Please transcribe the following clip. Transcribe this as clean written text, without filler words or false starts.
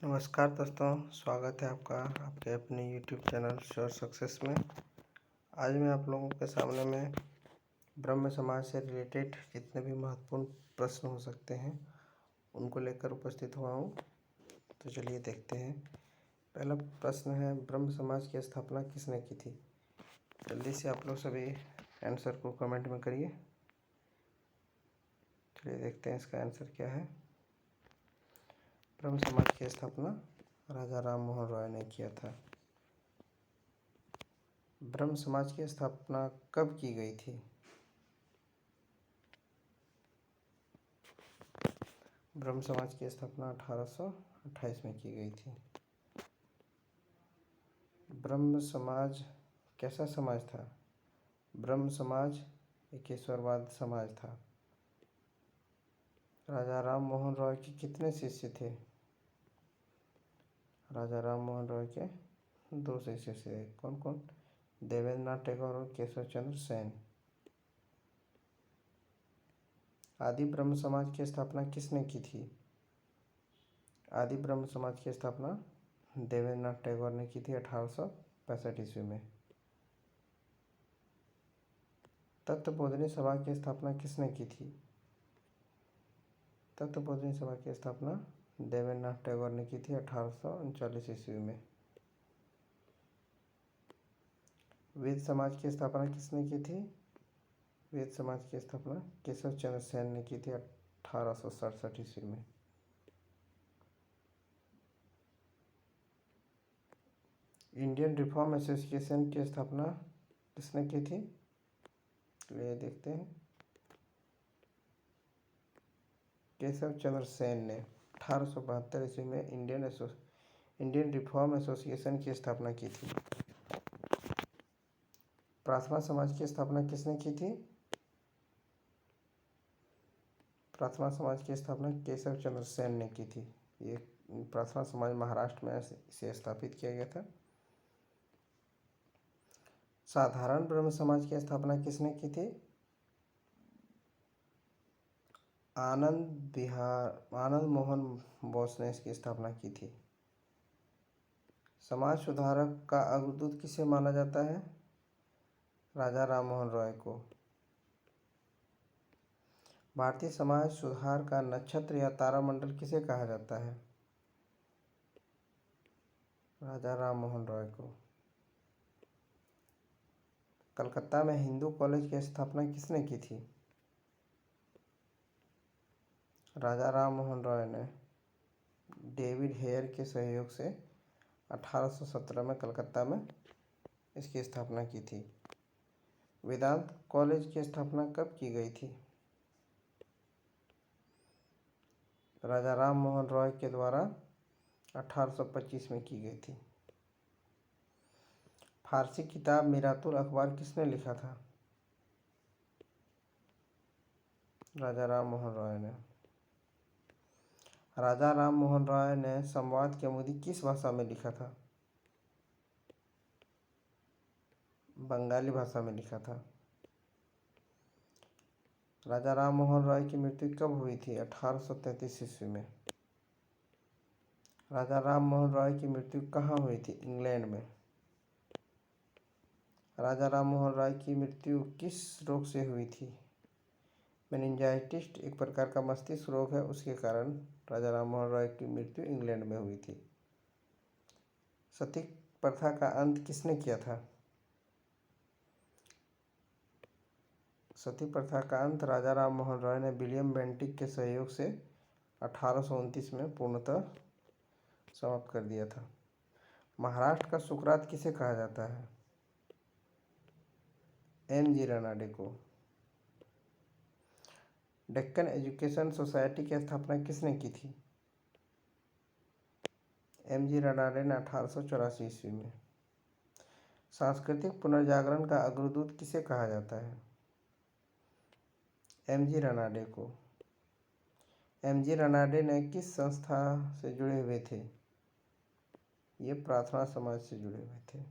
नमस्कार दोस्तों, स्वागत है आपका आपके अपने YouTube चैनल श्योर सक्सेस में। आज मैं आप लोगों के सामने में ब्रह्म समाज से रिलेटेड जितने भी महत्वपूर्ण प्रश्न हो सकते हैं उनको लेकर उपस्थित हुआ हूँ। तो चलिए देखते हैं। पहला प्रश्न है, ब्रह्म समाज की स्थापना किसने की थी? जल्दी से आप लोग सभी आंसर को कमेंट में करिए। चलिए देखते हैं इसका आंसर क्या है। ब्रह्म समाज की स्थापना राजा राम मोहन रॉय ने किया था। ब्रह्म समाज की स्थापना कब की गई थी? ब्रह्म समाज की स्थापना 1828 में की गई थी। ब्रह्म समाज कैसा समाज था? ब्रह्म समाज एक ईश्वरवाद समाज था। राजा राम मोहन रॉय के कितने शिष्य थे? राजा राम मोहन रॉय के 2 शिष्य थे। कौन कौन? देवेंद्रनाथ टैगोर और केशव चंद्र सेन। आदि ब्रह्म समाज की स्थापना किसने की थी? आदि ब्रह्म समाज की स्थापना देवेंद्रनाथ टैगोर ने की थी 1865 ईस्वी में। तत्वबोधिनी सभा की स्थापना किसने की थी? तत्वबोधिनी सभा की स्थापना देवेंद्रनाथ टैगोर ने की थी 1839 ईस्वी में। वेद समाज की स्थापना किसने की थी? वेद समाज की स्थापना केशव चंद्र सेन ने की थी 1867 ईस्वी में। इंडियन रिफॉर्म एसोसिएशन की स्थापना किसने की थी? चलिए देखते हैं। केशव चंद्र सेन ने 1872 ईस्वी में इंडियन रिफॉर्म एसोसिएशन की स्थापना की थी। प्रार्थना समाज की स्थापना किसने की थी? प्रार्थना समाज की स्थापना केशव चंद्र सेन ने की थी। ये प्रार्थना समाज महाराष्ट्र में इसे स्थापित किया गया था। साधारण ब्रह्म समाज की स्थापना किसने की थी? आनंद मोहन बोस ने इसकी स्थापना की थी। समाज सुधारक का अग्रदूत किसे माना जाता है? राजा राम मोहन रॉय को। भारतीय समाज सुधार का नक्षत्र या तारामंडल किसे कहा जाता है? राजा राम मोहन रॉय को। कलकत्ता में हिंदू कॉलेज की स्थापना किसने की थी? राजा राम मोहन रॉय ने डेविड हेयर के सहयोग से 1817 में कलकत्ता में इसकी स्थापना की थी। वेदांत कॉलेज की स्थापना कब की गई थी? राजा राम मोहन रॉय के द्वारा 1825 में की गई थी। फारसी किताब मिरातुल अखबार किसने लिखा था? राजा राम मोहन रॉय ने। राजा राम मोहन रॉय ने संवाद कौमुदी किस भाषा में लिखा था? बंगाली भाषा में लिखा था। राजा राम मोहन रॉय की मृत्यु कब हुई थी? 1833 ईस्वी में। राजा राम मोहन रॉय की मृत्यु कहाँ हुई थी? इंग्लैंड में। राजा राम मोहन रॉय की मृत्यु किस रोग से हुई थी? मेनिंजाइटिस एक प्रकार का मस्तिष्क रोग है, उसके कारण राजा राम मोहन रॉय की मृत्यु इंग्लैंड में हुई थी। सती प्रथा का अंत किसने किया था? सती प्रथा का अंत राजा राम मोहन रॉय ने विलियम बेंटिक के सहयोग से 1829 में पूर्णतः समाप्त कर दिया था। महाराष्ट्र का सुकरात किसे कहा जाता है? M.G. रानाडे को। डेक्कन एजुकेशन सोसाइटी की स्थापना किसने की थी? M.G. रानाडे ने 1884 ईस्वी में। सांस्कृतिक पुनर्जागरण का अग्रदूत किसे कहा जाता है? M.G. रानाडे को। M.G. रानाडे ने किस संस्था से जुड़े हुए थे? ये प्रार्थना समाज से जुड़े हुए थे।